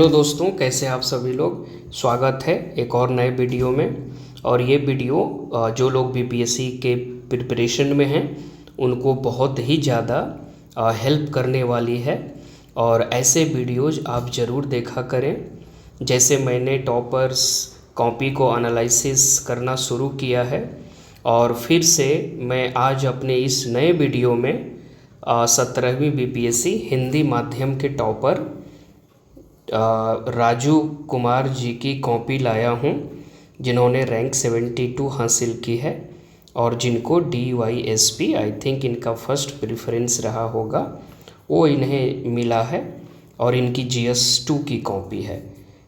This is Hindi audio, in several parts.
हेलो दोस्तों, कैसे आप सभी लोग। स्वागत है एक और नए वीडियो में। और ये वीडियो जो लोग बीपीएससी के प्रिपरेशन में हैं उनको बहुत ही ज़्यादा हेल्प करने वाली है। और ऐसे वीडियोज़ आप ज़रूर देखा करें। जैसे मैंने टॉपर्स कॉपी को एनालिसिस करना शुरू किया है और फिर से मैं आज अपने इस नए वीडियो में 17वीं बीपीएससी हिंदी माध्यम के टॉपर राजू कुमार जी की कॉपी लाया हूँ, जिन्होंने रैंक 72 हासिल की है और जिनको DYSP आई थिंक इनका फर्स्ट प्रेफरेंस रहा होगा, वो इन्हें मिला है। और इनकी GS2 की कॉपी है।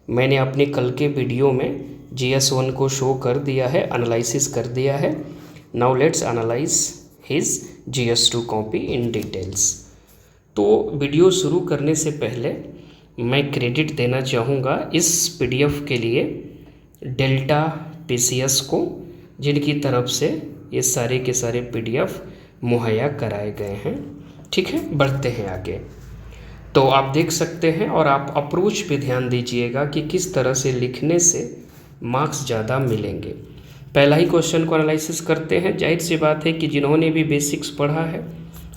मैंने अपने कल के वीडियो में GS1 को शो कर दिया है, एनालिसिस कर दिया है। Now let's analyse his GS2 copy in details. तो वीडियो शुरू करने से पहले मैं क्रेडिट देना चाहूँगा इस PDF के लिए डेल्टा PCS को, जिनकी तरफ से ये सारे के सारे PDF मुहैया कराए गए हैं। ठीक है, बढ़ते हैं आगे। तो आप देख सकते हैं और आप अप्रोच पे ध्यान दीजिएगा कि किस तरह से लिखने से मार्क्स ज़्यादा मिलेंगे। पहला ही क्वेश्चन को एनालिसिस करते हैं। जाहिर सी बात है कि जिन्होंने भी बेसिक्स पढ़ा है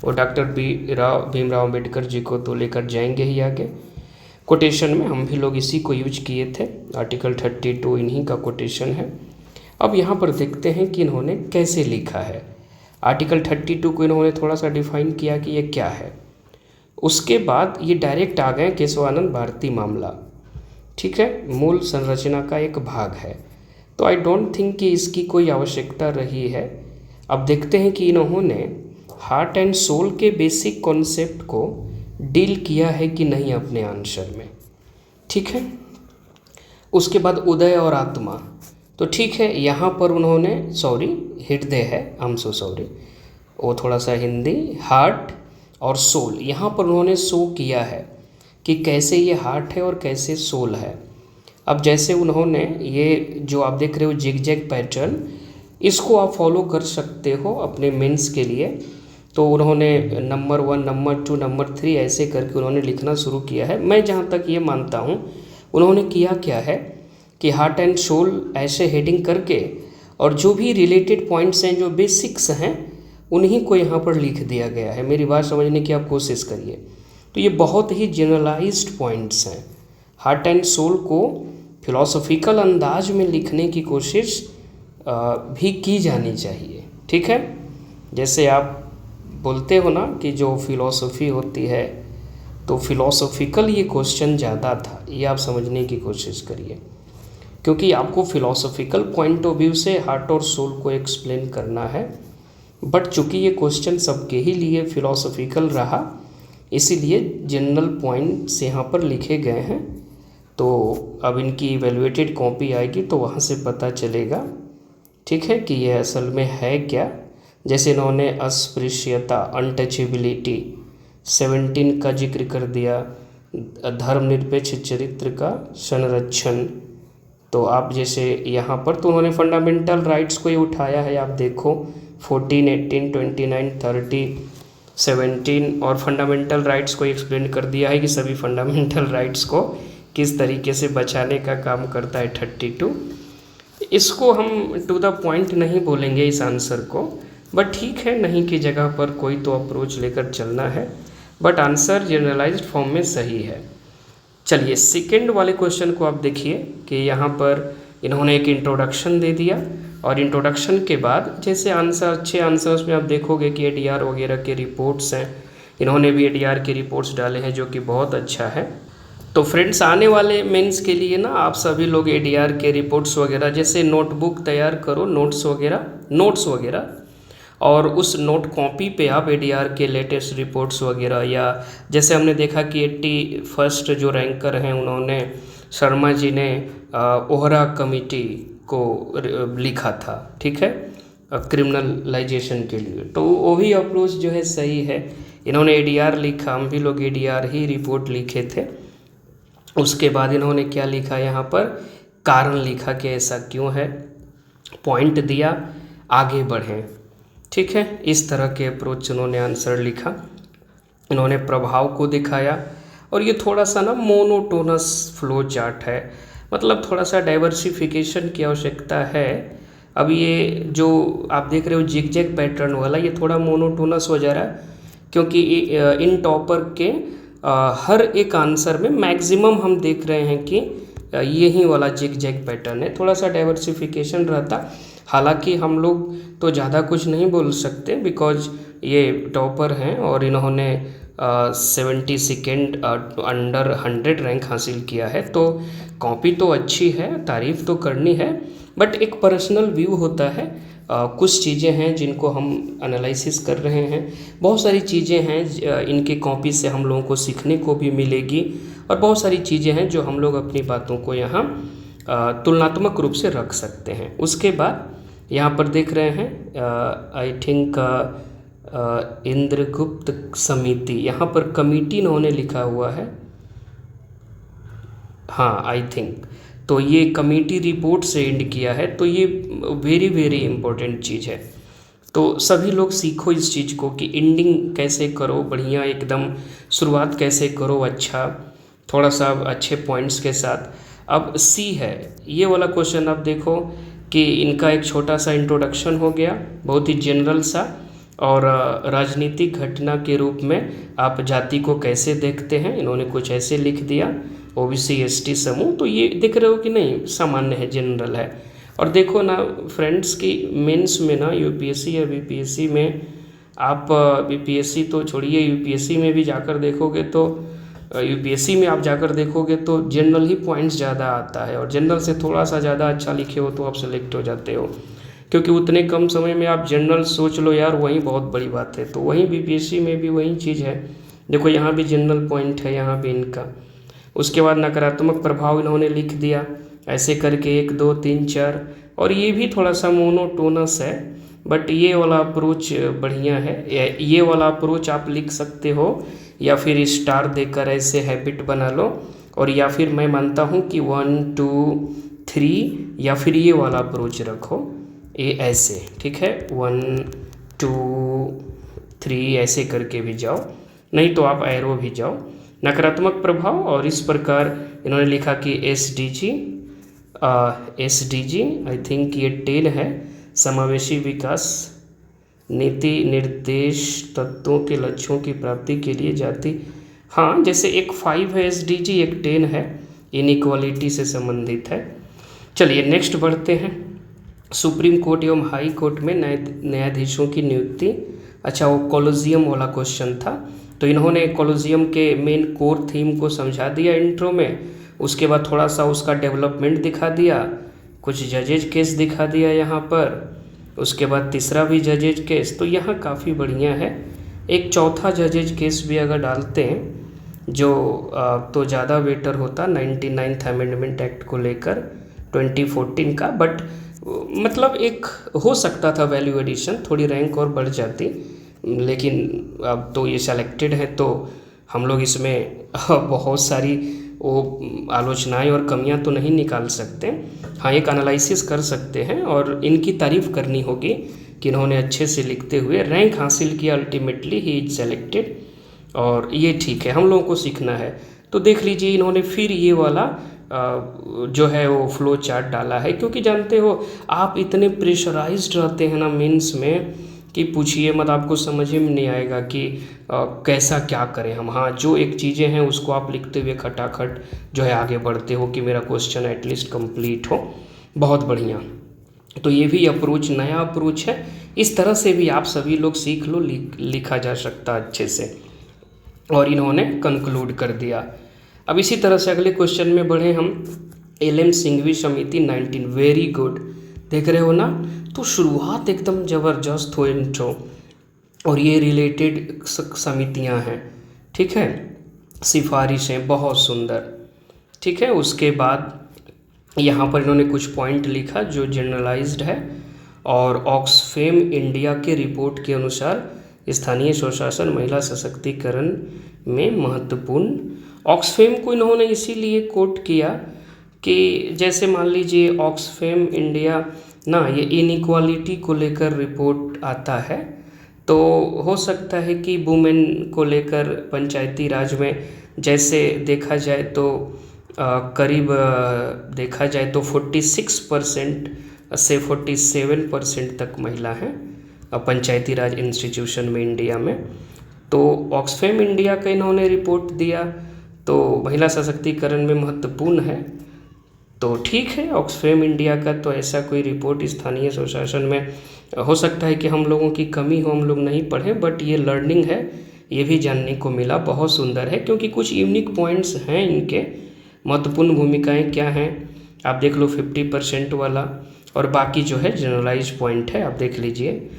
वो डॉक्टर भीमराव अम्बेडकर जी को तो लेकर जाएंगे ही आगे। कोटेशन में हम भी लोग इसी को यूज किए थे, आर्टिकल 32 इन्हीं का कोटेशन है। अब यहाँ पर देखते हैं कि इन्होंने कैसे लिखा है। आर्टिकल 32 को इन्होंने थोड़ा सा डिफाइन किया कि ये क्या है। उसके बाद ये डायरेक्ट आ गए केशवानंद भारती मामला। ठीक है, मूल संरचना का एक भाग है, तो आई डोंट थिंक कि इसकी कोई आवश्यकता रही है। अब देखते हैं कि इन्होंने हार्ट एंड सोल के बेसिक कॉन्सेप्ट को डील किया है कि नहीं अपने आंसर में। ठीक है, उसके बाद उदय और आत्मा, तो ठीक है, यहाँ पर उन्होंने हृदय है, आई एम सो सॉरी, वो थोड़ा सा हिंदी, हार्ट और सोल, यहाँ पर उन्होंने शो किया है कि कैसे ये हार्ट है और कैसे सोल है। अब जैसे उन्होंने ये जो आप देख रहे हो जिगजैग पैटर्न, इसको आप फॉलो कर सकते हो अपने मेंस के लिए। तो उन्होंने नंबर 1, नंबर 2, नंबर 3 ऐसे करके उन्होंने लिखना शुरू किया है। मैं जहाँ तक ये मानता हूँ उन्होंने किया क्या है कि हार्ट एंड सोल ऐसे हेडिंग करके और जो भी रिलेटेड पॉइंट्स हैं, जो बेसिक्स हैं, उन्हीं को यहाँ पर लिख दिया गया है। मेरी बात समझने की आप कोशिश करिए। तो ये बहुत ही जनरलाइज्ड पॉइंट्स हैं। हार्ट एंड सोल को फिलॉसफिकल अंदाज में लिखने की कोशिश भी की जानी चाहिए। ठीक है, जैसे आप बोलते हो ना कि जो फिलॉसफी होती है, तो फिलॉसफिकल ये क्वेश्चन ज़्यादा था, ये आप समझने की कोशिश करिए, क्योंकि आपको फिलॉसफिकल पॉइंट ऑफ व्यू से हार्ट और सोल को एक्सप्लेन करना है। बट चूँकि ये क्वेश्चन सबके ही लिए फिलॉसफिकल रहा, इसीलिए जनरल पॉइंट्स यहाँ पर लिखे गए हैं। तो अब इनकी इवेलुएटेड कॉपी आएगी तो वहाँ से पता चलेगा, ठीक है, कि ये असल में है क्या। जैसे इन्होंने अस्पृश्यता, अनटचेबिलिटी 17 का जिक्र कर दिया, धर्मनिरपेक्ष चरित्र का संरक्षण। तो आप जैसे यहाँ पर तो उन्होंने फंडामेंटल राइट्स को ही उठाया है। आप देखो 14, 18, 29, 30, 17 और फंडामेंटल राइट्स को एक्सप्लेन कर दिया है कि सभी फंडामेंटल राइट्स को किस तरीके से बचाने का काम करता है 32। इसको हम टू द पॉइंट नहीं बोलेंगे इस आंसर को, बट ठीक है, नहीं की जगह पर कोई तो अप्रोच लेकर चलना है। बट आंसर जनरलाइज्ड फॉर्म में सही है। चलिए सेकंड वाले क्वेश्चन को आप देखिए कि यहाँ पर इन्होंने एक इंट्रोडक्शन दे दिया और इंट्रोडक्शन के बाद जैसे आंसर, अच्छे आंसर्स में आप देखोगे कि ADR वगैरह के रिपोर्ट्स हैं। इन्होंने भी ADR के रिपोर्ट्स डाले हैं, जो कि बहुत अच्छा है। तो फ्रेंड्स, आने वाले मेंस के लिए ना आप सभी लोग ADR के रिपोर्ट्स वगैरह, जैसे नोटबुक तैयार करो, नोट्स वगैरह, और उस नोट कॉपी पे आप ADR के लेटेस्ट रिपोर्ट्स वगैरह, या जैसे हमने देखा कि 81st जो रैंकर हैं उन्होंने, शर्मा जी ने ओहरा कमेटी को लिखा था, ठीक है, क्रिमिनलाइजेशन के लिए। तो वो भी अप्रोच जो है सही है। इन्होंने ADR लिखा, हम भी लोग ADR ही रिपोर्ट लिखे थे। उसके बाद इन्होंने क्या लिखा, यहाँ पर कारण लिखा कि ऐसा क्यों है, पॉइंट दिया, आगे बढ़ें। ठीक है, इस तरह के अप्रोच उन्होंने आंसर लिखा। इन्होंने प्रभाव को दिखाया और ये थोड़ा सा ना मोनोटोनस फ्लो चार्ट है, मतलब थोड़ा सा डाइवर्सिफिकेशन की आवश्यकता है। अब ये जो आप देख रहे हो जिग जैग पैटर्न वाला, ये थोड़ा मोनोटोनस हो जा रहा है, क्योंकि इन टॉपर के हर एक आंसर में मैक्सिमम हम देख रहे हैं कि यही वाला जिग जैग पैटर्न है। थोड़ा सा डाइवर्सिफिकेशन रहता, हालांकि हम लोग तो ज़्यादा कुछ नहीं बोल सकते बिकॉज ये टॉपर हैं और इन्होंने 72nd अंडर 100 रैंक हासिल किया है, तो कॉपी तो अच्छी है, तारीफ़ तो करनी है, बट एक पर्सनल व्यू होता है। कुछ चीज़ें हैं जिनको हम एनालिसिस कर रहे हैं, बहुत सारी चीज़ें हैं इनके कॉपी से हम लोगों को सीखने को भी मिलेगी, और बहुत सारी चीज़ें हैं जो हम लोग अपनी बातों को यहाँ तुलनात्मक रूप से रख सकते हैं। उसके बाद यहाँ पर देख रहे हैं आई थिंक इंद्रगुप्त समिति, यहाँ पर कमिटी इन्होंने लिखा हुआ है, हाँ आई थिंक, तो ये कमेटी रिपोर्ट से एंड किया है, तो ये वेरी वेरी इम्पोर्टेंट चीज़ है। तो सभी लोग सीखो इस चीज़ को कि एंडिंग कैसे करो बढ़िया, एकदम शुरुआत कैसे करो अच्छा, थोड़ा सा अच्छे पॉइंट्स के साथ। अब सी है ये वाला क्वेश्चन, आप देखो कि इनका एक छोटा सा इंट्रोडक्शन हो गया, बहुत ही जनरल सा, और राजनीतिक घटना के रूप में आप जाति को कैसे देखते हैं, इन्होंने कुछ ऐसे लिख दिया, ओबीसी एसटी समूह, तो ये देख रहे हो कि नहीं, सामान्य है, जनरल है। और देखो ना फ्रेंड्स की मेंस में ना यूपीएससी या बीपीएससी में, आप बीपीएससी तो छोड़िए, यूपीएससी में भी जाकर देखोगे तो यूपीएससी में आप जाकर देखोगे तो जनरल ही पॉइंट्स ज़्यादा आता है, और जनरल से थोड़ा सा ज़्यादा अच्छा लिखे हो तो आप सेलेक्ट हो जाते हो, क्योंकि उतने कम समय में आप जनरल सोच लो यार, वही बहुत बड़ी बात है। तो वहीं बीपीएससी में भी वही चीज़ है, देखो यहाँ भी जनरल पॉइंट है यहाँ भी इनका। उसके बाद नकारात्मक प्रभाव इन्होंने लिख दिया, ऐसे करके 1 2 3 4, और ये भी थोड़ा सा मोनोटोनस है, बट ये वाला अप्रोच बढ़िया है। ये वाला अप्रोच आप लिख सकते हो, या फिर स्टार देकर ऐसे हैबिट बना लो, और या फिर मैं मानता हूँ कि 1 2 3, या फिर ये वाला अप्रोच रखो, ये ऐसे, ठीक है, 1 2 3 ऐसे करके भी जाओ, नहीं तो आप एरो भी जाओ। नकारात्मक प्रभाव, और इस प्रकार इन्होंने लिखा कि एसडीजी आई थिंक ये 10 है, समावेशी विकास नीति निर्देश तत्वों के लक्ष्यों की प्राप्ति के लिए जाति, हाँ जैसे एक 5 है एसडीजी, एक 10 है, इनइक्वालिटी से संबंधित है। चलिए नेक्स्ट बढ़ते हैं। सुप्रीम कोर्ट एवं हाई कोर्ट में न्यायाधीशों की नियुक्ति, अच्छा वो कॉलोजियम वाला क्वेश्चन था, तो इन्होंने कॉलोजियम के मेन कोर थीम को समझा दिया इंट्रो में, उसके बाद थोड़ा सा उसका डेवलपमेंट दिखा दिया, कुछ जजेज केस दिखा दिया यहाँ पर, उसके बाद तीसरा भी जजेज केस, तो यहाँ काफ़ी बढ़िया है। एक चौथा जजेज केस भी अगर डालते हैं जो तो ज़्यादा बेटर होता, 99th अमेंडमेंट एक्ट को लेकर 2014 का, बट मतलब एक हो सकता था वैल्यू एडिशन, थोड़ी रैंक और बढ़ जाती, लेकिन अब तो ये सेलेक्टेड है तो हम लोग इसमें बहुत सारी वो आलोचनाएं और कमियां तो नहीं निकाल सकते। हाँ एक एनालिसिस कर सकते हैं और इनकी तारीफ़ करनी होगी कि इन्होंने अच्छे से लिखते हुए रैंक हासिल किया, अल्टीमेटली ही इज सेलेक्टेड, और ये ठीक है, हम लोगों को सीखना है। तो देख लीजिए इन्होंने फिर ये वाला जो है वो फ्लो चार्ट डाला है, क्योंकि जानते हो आप इतने प्रेशराइज्ड रहते हैं ना मेंस में कि पूछिए मत, आपको समझ में नहीं आएगा कि कैसा क्या करें हम। हाँ जो एक चीज़ें हैं उसको आप लिखते हुए खटाखट जो है आगे बढ़ते हो कि मेरा क्वेश्चन एटलीस्ट कंप्लीट हो, बहुत बढ़िया। तो ये भी अप्रोच नया अप्रोच है, इस तरह से भी आप सभी लोग सीख लो, लिखा जा सकता अच्छे से, और इन्होंने कंक्लूड कर दिया। अब इसी तरह से अगले क्वेश्चन में बढ़े हम। एल.एम. सिंघवी समिति 19, वेरी गुड, देख रहे हो ना, तो शुरुआत एकदम ज़बरदस्त हो इंट्रो, और ये रिलेटेड समितियां हैं, ठीक है, सिफारिशें बहुत सुंदर, ठीक है। उसके बाद यहाँ पर इन्होंने कुछ पॉइंट लिखा जो जनरलाइज्ड है, और ऑक्सफेम इंडिया के रिपोर्ट के अनुसार स्थानीय स्वशासन महिला सशक्तिकरण में महत्वपूर्ण। ऑक्सफेम को इन्होंने इसीलिए कोट किया कि जैसे मान लीजिए ऑक्सफेम इंडिया ना, ये इनइक्वालिटी को लेकर रिपोर्ट आता है, तो हो सकता है कि वुमेन को लेकर पंचायती राज में जैसे देखा जाए तो करीब देखा जाए तो 46% से 47% तक महिला हैं पंचायती राज इंस्टीट्यूशन में इंडिया में। तो ऑक्सफैम इंडिया का इन्होंने रिपोर्ट दिया, तो महिला सशक्तिकरण में महत्वपूर्ण है। तो ठीक है, ऑक्सफैम इंडिया का तो ऐसा कोई रिपोर्ट स्थानीय स्वशासन में हो सकता है कि हम लोगों की कमी हो, हम लोग नहीं पढ़े, बट ये लर्निंग है, ये भी जानने को मिला। बहुत सुंदर है क्योंकि कुछ यूनिक पॉइंट्स हैं इनके। महत्वपूर्ण भूमिकाएं क्या हैं आप देख लो, 50% वाला, और बाकी जो है जनरलाइज पॉइंट है, आप देख लीजिए।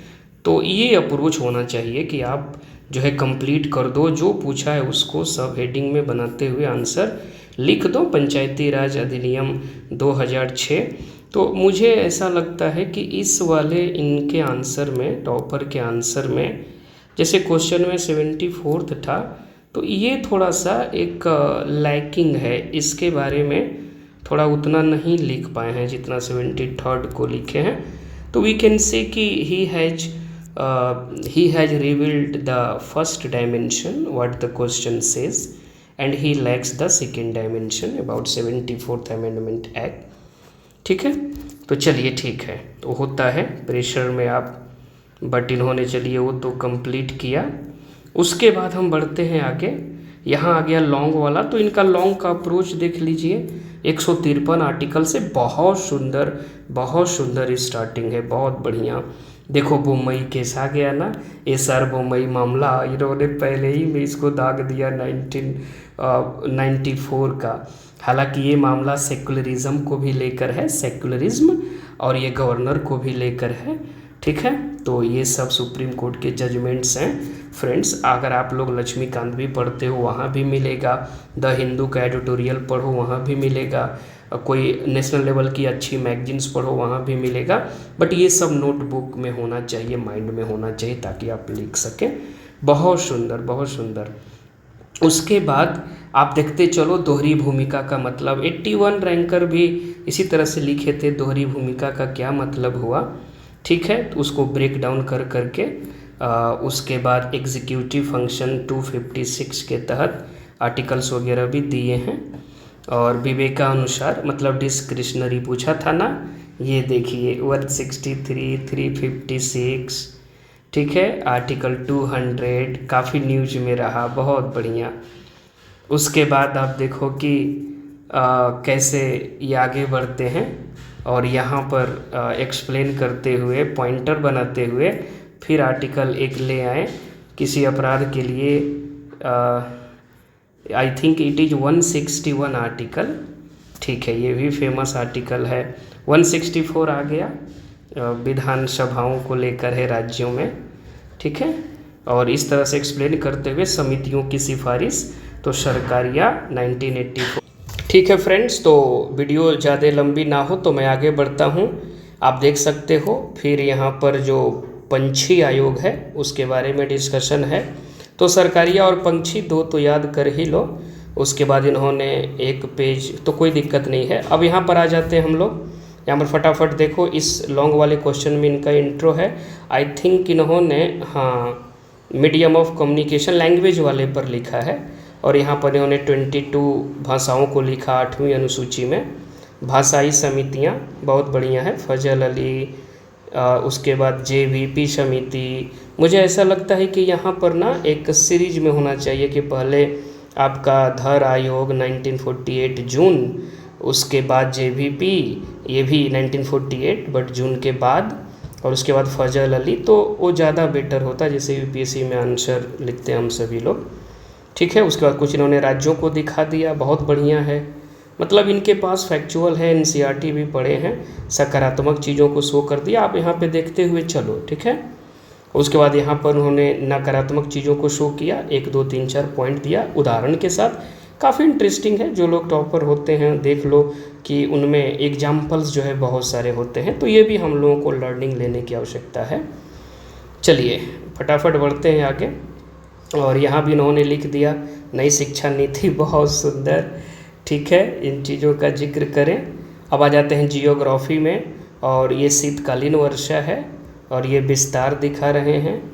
तो ये अप्रोच होना चाहिए कि आप जो है कंप्लीट कर दो, जो पूछा है उसको सब हेडिंग में बनाते हुए आंसर लिख दो। पंचायती राज अधिनियम 2006। तो मुझे ऐसा लगता है कि इस वाले इनके आंसर में, टॉपर के आंसर में, जैसे क्वेश्चन में 74th था, तो ये थोड़ा सा एक लैकिंग है, इसके बारे में थोड़ा उतना नहीं लिख पाए हैं जितना 73rd को लिखे हैं। तो वी कैन से कि he has revealed the first dimension what the question says and he lakhs the second dimension about 74th amendment act. ठीक है, तो चलिए ठीक है, तो होता है प्रेशर में आप, बट इन्होंने चलिए वो तो कंप्लीट किया। उसके बाद हम बढ़ते हैं आगे। यहाँ आ गया लॉन्ग वाला, तो इनका लॉन्ग का अप्रोच देख लीजिए। 153 आर्टिकल से बहुत सुंदर स्टार्टिंग है, बहुत बढ़िया। देखो बोम्मई केस आ गया ना, SR बोम्मई मामला, इन्होंने पहले ही में इसको दाग दिया 1994 का। हालांकि ये मामला सेकुलरिज्म को भी लेकर है, सेकुलरिज्म, और ये गवर्नर को भी लेकर है। ठीक है, तो ये सब सुप्रीम कोर्ट के जजमेंट्स हैं फ्रेंड्स। अगर आप लोग लक्ष्मीकांत भी पढ़ते हो वहाँ भी मिलेगा, द हिंदू का एडिटोरियल पढ़ो वहाँ भी मिलेगा, कोई नेशनल लेवल की अच्छी मैगजीन्स पढ़ो वहाँ भी मिलेगा। बट ये सब नोटबुक में होना चाहिए, माइंड में होना चाहिए, ताकि आप लिख सकें। बहुत सुंदर। उसके बाद आप देखते चलो दोहरी भूमिका का मतलब, 81 रैंकर भी इसी तरह से लिखे थे, दोहरी भूमिका का क्या मतलब हुआ। ठीक है, तो उसको ब्रेक डाउन कर करके उसके बाद एग्जीक्यूटिव फंक्शन 256 के तहत आर्टिकल्स वगैरह भी दिए हैं। और विवेकानुसार मतलब डिस्क्रिशनरी पूछा था ना, ये देखिए 163, 356, ठीक है, आर्टिकल 200 काफ़ी न्यूज में रहा, बहुत बढ़िया। उसके बाद आप देखो कि कैसे ये आगे बढ़ते हैं, और यहाँ पर एक्सप्लेन करते हुए, पॉइंटर बनाते हुए फिर आर्टिकल एक ले आए किसी अपराध के लिए। I think it is 161 article. ठीक है, ये भी फेमस आर्टिकल है। 164 आ गया, विधानसभाओं को लेकर है राज्यों में। ठीक है, और इस तरह से एक्सप्लेन करते हुए समितियों की सिफारिश, तो सरकारिया 1984। ठीक है फ्रेंड्स, तो वीडियो ज़्यादा लंबी ना हो तो मैं आगे बढ़ता हूँ, आप देख सकते हो। फिर यहाँ पर जो पंछी आयोग है उसके बारे में डिस्कशन है, तो सरकारिया और पंछी दो तो याद कर ही लो। उसके बाद इन्होंने एक पेज, तो कोई दिक्कत नहीं है। अब यहाँ पर आ जाते हैं हम लोग, यहाँ पर फटाफट देखो, इस लॉन्ग वाले क्वेश्चन में इनका इंट्रो है। आई थिंक इन्होंने, हाँ, मीडियम ऑफ कम्युनिकेशन लैंग्वेज वाले पर लिखा है, और यहाँ पर इन्होंने 22 भाषाओं को लिखा 8वीं अनुसूची में। भाषाई समितियाँ बहुत बढ़िया है, फजल अली, उसके बाद JVP समिति। मुझे ऐसा लगता है कि यहाँ पर ना एक सीरीज में होना चाहिए कि पहले आपका धर आयोग 1948 जून, उसके बाद JVP, ये भी 1948 बट जून के बाद, और उसके बाद फजल अली, तो वो ज़्यादा बेटर होता, जैसे UPSC में आंसर लिखते हैं हम सभी लोग। ठीक है, उसके बाद कुछ इन्होंने राज्यों को दिखा दिया, बहुत बढ़िया है। मतलब इनके पास फैक्चुअल है, NCERT भी पढ़े हैं, सकारात्मक चीज़ों को शो कर दिया, आप यहाँ पे देखते हुए चलो। ठीक है, उसके बाद यहाँ पर उन्होंने नकारात्मक चीज़ों को शो किया, 1 2 3 4 पॉइंट दिया उदाहरण के साथ। काफ़ी इंटरेस्टिंग है, जो लोग टॉपर होते हैं देख लो कि उनमें एग्जाम्पल्स जो है बहुत सारे होते हैं, तो ये भी हम लोगों को लर्निंग लेने की आवश्यकता है। चलिए फटाफट बढ़ते हैं आगे, और यहाँ भी इन्होंने लिख दिया नई शिक्षा नीति, बहुत सुंदर। ठीक है, इन चीज़ों का जिक्र करें। अब आ जाते हैं जियोग्राफी में, और ये शीतकालीन वर्षा है, और ये विस्तार दिखा रहे हैं।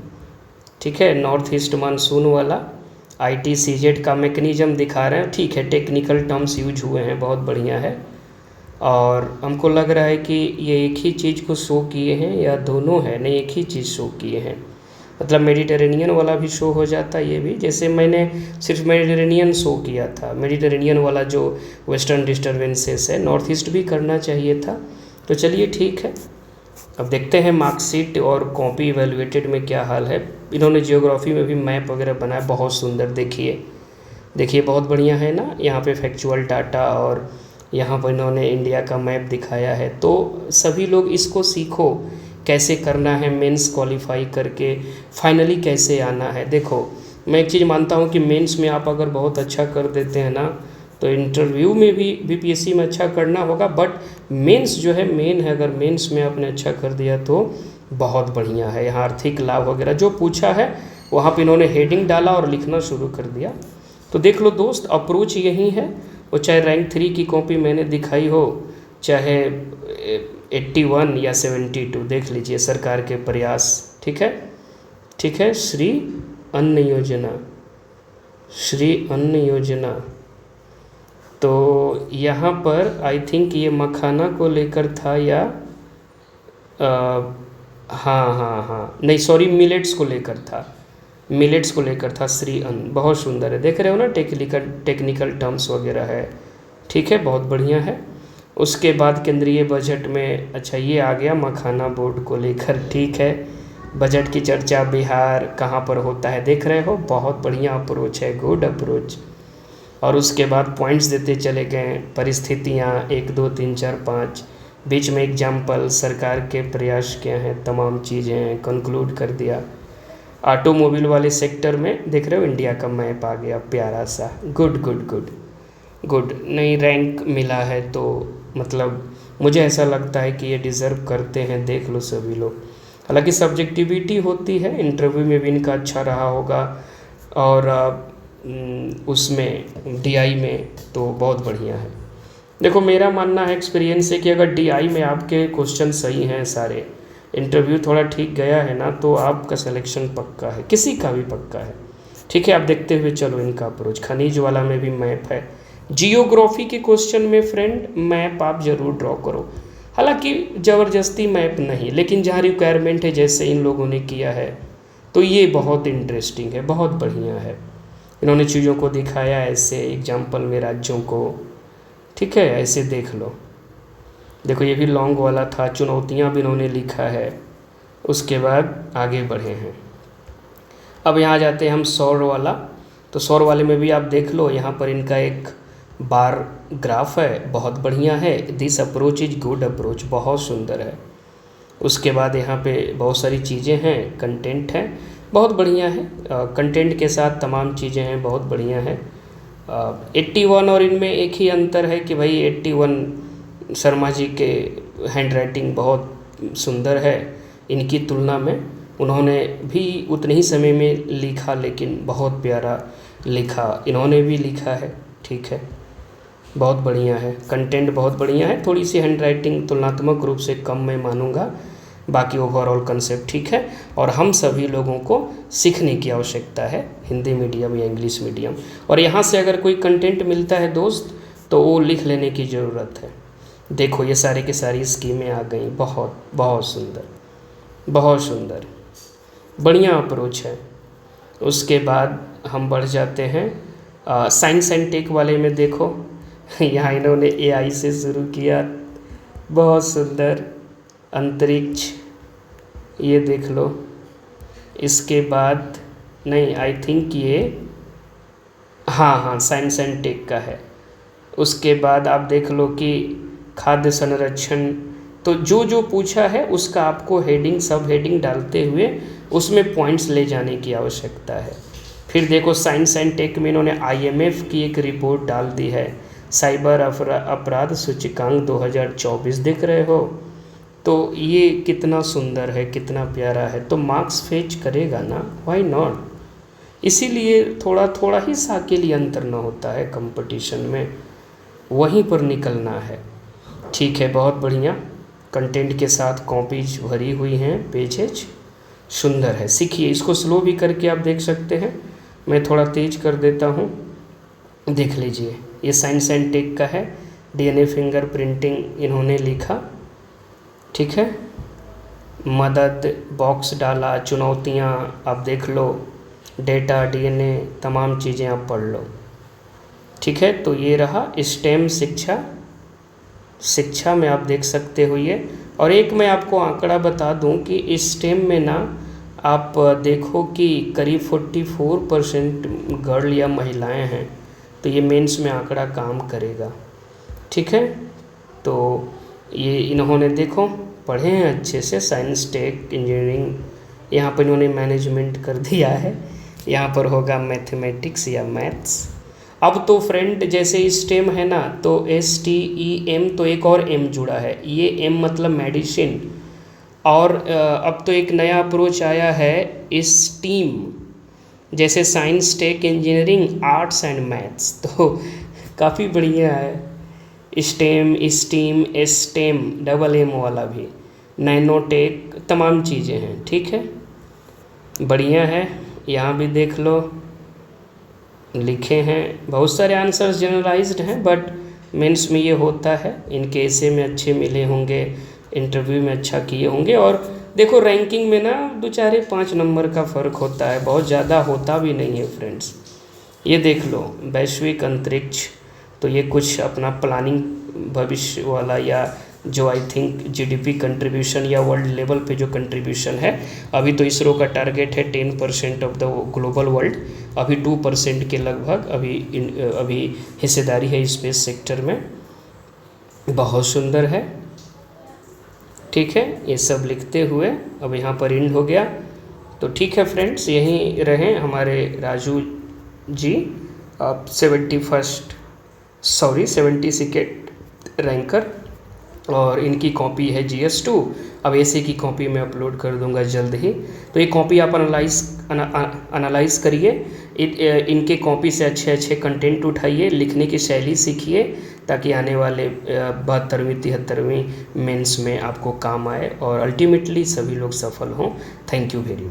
ठीक है, नॉर्थ ईस्ट मानसून वाला। IT CZ का मैकेनिज़्म दिखा रहे हैं, ठीक है, टेक्निकल टर्म्स यूज हुए हैं, बहुत बढ़िया है। और हमको लग रहा है कि ये एक ही चीज़ को शो किए हैं या दोनों है, नहीं एक ही चीज़ शो किए हैं, मतलब मेडिटेरेनियन वाला भी शो हो जाता है ये भी, जैसे मैंने सिर्फ मेडिटेरेनियन शो किया था, मेडिटेरेनियन वाला जो वेस्टर्न डिस्टर्बेंसेस है, नॉर्थ ईस्ट भी करना चाहिए था। तो चलिए ठीक है, अब देखते हैं मार्कशीट और कॉपी इवेलुएटेड में क्या हाल है। इन्होंने जियोग्राफी में भी मैप वगैरह बनाया, बहुत सुंदर, देखिए देखिए बहुत बढ़िया है ना। यहाँ पे फैक्चुअल डाटा और यहाँ पर इन्होंने इंडिया का मैप दिखाया है। तो सभी लोग इसको सीखो कैसे करना है, मेंस क्वालिफाई करके फाइनली कैसे आना है। देखो मैं एक चीज़ मानता हूँ कि मेंस में आप अगर बहुत अच्छा कर देते हैं ना, तो इंटरव्यू में भी बीपीएससी में अच्छा करना होगा, बट मेंस जो है मेन है, अगर मेंस में आपने अच्छा कर दिया तो बहुत बढ़िया है। यहाँ आर्थिक लाभ वगैरह जो पूछा है वहाँ पे इन्होंने हेडिंग डाला और लिखना शुरू कर दिया। तो देख लो दोस्त, अप्रोच यही है। वो चाहे रैंक 3 की कॉपी मैंने दिखाई हो, चाहे 81 या 72, देख लीजिए सरकार के प्रयास। ठीक है, ठीक है। श्री अन्न योजना, श्री अन्न योजना, तो यहाँ पर आई थिंक ये मखाना को लेकर था या हाँ हाँ हाँ, नहीं सॉरी, मिलेट्स को लेकर था, मिलेट्स को लेकर था श्री अन्न। बहुत सुंदर है, देख रहे हो ना, टेक्निकल टर्म्स वगैरह है, ठीक है, बहुत बढ़िया है। उसके बाद केंद्रीय बजट में, अच्छा ये आ गया मखाना बोर्ड को लेकर, ठीक है। बजट की चर्चा बिहार कहाँ पर होता है, देख रहे हो, बहुत बढ़िया अप्रोच है, गुड अप्रोच। और उसके बाद पॉइंट्स देते चले गए, परिस्थितियाँ 1 2 3 4 5, बीच में एग्जाम्पल, सरकार के प्रयास क्या हैं, तमाम चीज़ें कंक्लूड कर दिया। ऑटोमोबाइल वाले सेक्टर में देख रहे हो इंडिया का मैप आ गया प्यारा सा, गुड गुड गुड गुड। नई रैंक मिला है तो मतलब मुझे ऐसा लगता है कि ये डिज़र्व करते हैं, देख लो सभी लोग। हालांकि सब्जेक्टिविटी होती है, इंटरव्यू में भी इनका अच्छा रहा होगा, और उसमें डीआई में तो बहुत बढ़िया है। देखो मेरा मानना है, एक्सपीरियंस है कि अगर डीआई में आपके क्वेश्चन सही हैं सारे, इंटरव्यू थोड़ा ठीक गया है ना, तो आपका सिलेक्शन पक्का है, किसी का भी पक्का है। ठीक है, आप देखते हुए चलो इनका अप्रोच। खनिज वाला में भी मैप है, जियोग्राफी के क्वेश्चन में फ्रेंड मैप आप ज़रूर ड्रॉ करो, हालांकि ज़बरदस्ती मैप नहीं, लेकिन जहाँ रिक्वायरमेंट है जैसे इन लोगों ने किया है, तो ये बहुत इंटरेस्टिंग है, बहुत बढ़िया है। इन्होंने चीज़ों को दिखाया ऐसे एग्जाम्पल में, राज्यों को, ठीक है, ऐसे देख लो। देखो ये भी लॉन्ग वाला था, चुनौतियाँ भी इन्होंने लिखा है। उसके बाद आगे बढ़े हैं, अब यहाँ जाते हैं हम सौर वाला। तो सौर वाले में भी आप देख लो, यहाँ पर इनका एक बार ग्राफ है, बहुत बढ़िया है। This approach is good approach, बहुत सुंदर है। उसके बाद यहाँ पे बहुत सारी चीज़ें हैं, कंटेंट है, बहुत बढ़िया है। कंटेंट के साथ तमाम चीज़ें हैं, बहुत बढ़िया है। 81 और इनमें एक ही अंतर है कि भाई 81 शर्मा जी के हैंड राइटिंग बहुत सुंदर है, इनकी तुलना में उन्होंने भी उतने ही समय में लिखा, लेकिन बहुत प्यारा लिखा, इन्होंने भी लिखा है, ठीक है, बहुत बढ़िया है। कंटेंट बहुत बढ़िया है, थोड़ी सी हैंड राइटिंग तुलनात्मक रूप से कम मैं मानूंगा, बाकी ओवरऑल कंसेप्ट ठीक है। और हम सभी लोगों को सीखने की आवश्यकता है, हिंदी मीडियम या इंग्लिश मीडियम। और यहाँ से अगर कोई कंटेंट मिलता है दोस्त, तो वो लिख लेने की ज़रूरत है। देखो ये सारे के सारी स्कीमें आ गई, बहुत बहुत सुंदर, बहुत सुंदर, बढ़िया अप्रोच है। उसके बाद हम बढ़ जाते हैं साइंस एंड टेक वाले में। देखो यहाँ इन्होंने एआई से शुरू किया, बहुत सुंदर, अंतरिक्ष, ये देख लो। इसके बाद नहीं, आई थिंक ये हाँ साइंस एंड टेक का है। उसके बाद आप देख लो कि खाद्य संरक्षण, तो जो जो पूछा है उसका आपको हेडिंग सब हेडिंग डालते हुए उसमें पॉइंट्स ले जाने की आवश्यकता है। फिर देखो साइंस एंड टेक में इन्होंने आईएमएफ की एक रिपोर्ट डाल दी है, साइबर अपराध सूचकांक 2024, देख रहे हो। तो ये कितना सुंदर है, कितना प्यारा है, तो मार्क्स फेच करेगा ना, व्हाई नॉट। इसीलिए थोड़ा थोड़ा ही सा के लिए अंतर न होता है कंपटीशन में, वहीं पर निकलना है। ठीक है, बहुत बढ़िया। कंटेंट के साथ कॉपीज भरी हुई हैं, पेजेज सुंदर है। सीखिए, इसको स्लो भी करके आप देख सकते हैं, मैं थोड़ा तेज कर देता हूँ, देख लीजिए। ये साइंस एंड टेक का है, डीएनए फिंगर प्रिंटिंग इन्होंने लिखा, ठीक है। मदद बॉक्स डाला, चुनौतियाँ आप देख लो, डेटा डीएनए तमाम चीज़ें आप पढ़ लो, ठीक है। तो ये रहा स्टेम शिक्षा में आप देख सकते हो ये। और एक मैं आपको आंकड़ा बता दूं कि स्टेम में ना आप देखो कि करीब 44% गर्ल या महिलाएं हैं, तो ये मेंस में आंकड़ा काम करेगा, ठीक है। तो ये इन्होंने देखो पढ़े हैं अच्छे से, साइंस टेक इंजीनियरिंग, यहाँ पर इन्होंने मैनेजमेंट कर दिया है, यहाँ पर होगा मैथमेटिक्स या मैथ्स। अब तो फ्रेंड जैसे स्टेम है ना, तो STEM तो एक और M जुड़ा है, ये M मतलब मेडिसिन। और अब तो एक नया अप्रोच आया है STEAM, जैसे science tech engineering arts and maths, तो काफ़ी बढ़िया है। Stem steam STEM double M वाला भी, नैनो टेक तमाम चीज़ें हैं, ठीक है, बढ़िया है। यहाँ भी देख लो लिखे हैं, बहुत सारे आंसर्स जनरलाइज्ड हैं, बट मेंस में ये होता है, इनके ऐसे में अच्छे मिले होंगे, इंटरव्यू में अच्छा किए होंगे। और देखो रैंकिंग में ना 2-4-5 नंबर का फ़र्क होता है, बहुत ज़्यादा होता भी नहीं है फ्रेंड्स। ये देख लो वैश्विक अंतरिक्ष, तो ये कुछ अपना प्लानिंग भविष्य वाला, या जो आई थिंक GDP कंट्रीब्यूशन या वर्ल्ड लेवल पे जो कंट्रीब्यूशन है, अभी तो इसरो का टारगेट है 10% ऑफ द ग्लोबल वर्ल्ड, अभी 2% के लगभग अभी हिस्सेदारी है स्पेस सेक्टर में। बहुत सुंदर है, ठीक है। ये सब लिखते हुए अब यहाँ पर एंड हो गया, तो ठीक है फ्रेंड्स, यहीं रहें हमारे राजू जी, आप 72nd रैंकर, और इनकी कॉपी है GS2। अब ऐसे की कॉपी मैं अपलोड कर दूंगा जल्द ही, तो ये कॉपी आप एनालाइज करिए, इनके कॉपी से अच्छे अच्छे कंटेंट उठाइए, लिखने की शैली सीखिए, ताकि आने वाले 72वीं 73वीं मेंस में आपको काम आए और अल्टीमेटली सभी लोग सफल हों। Thank you very much.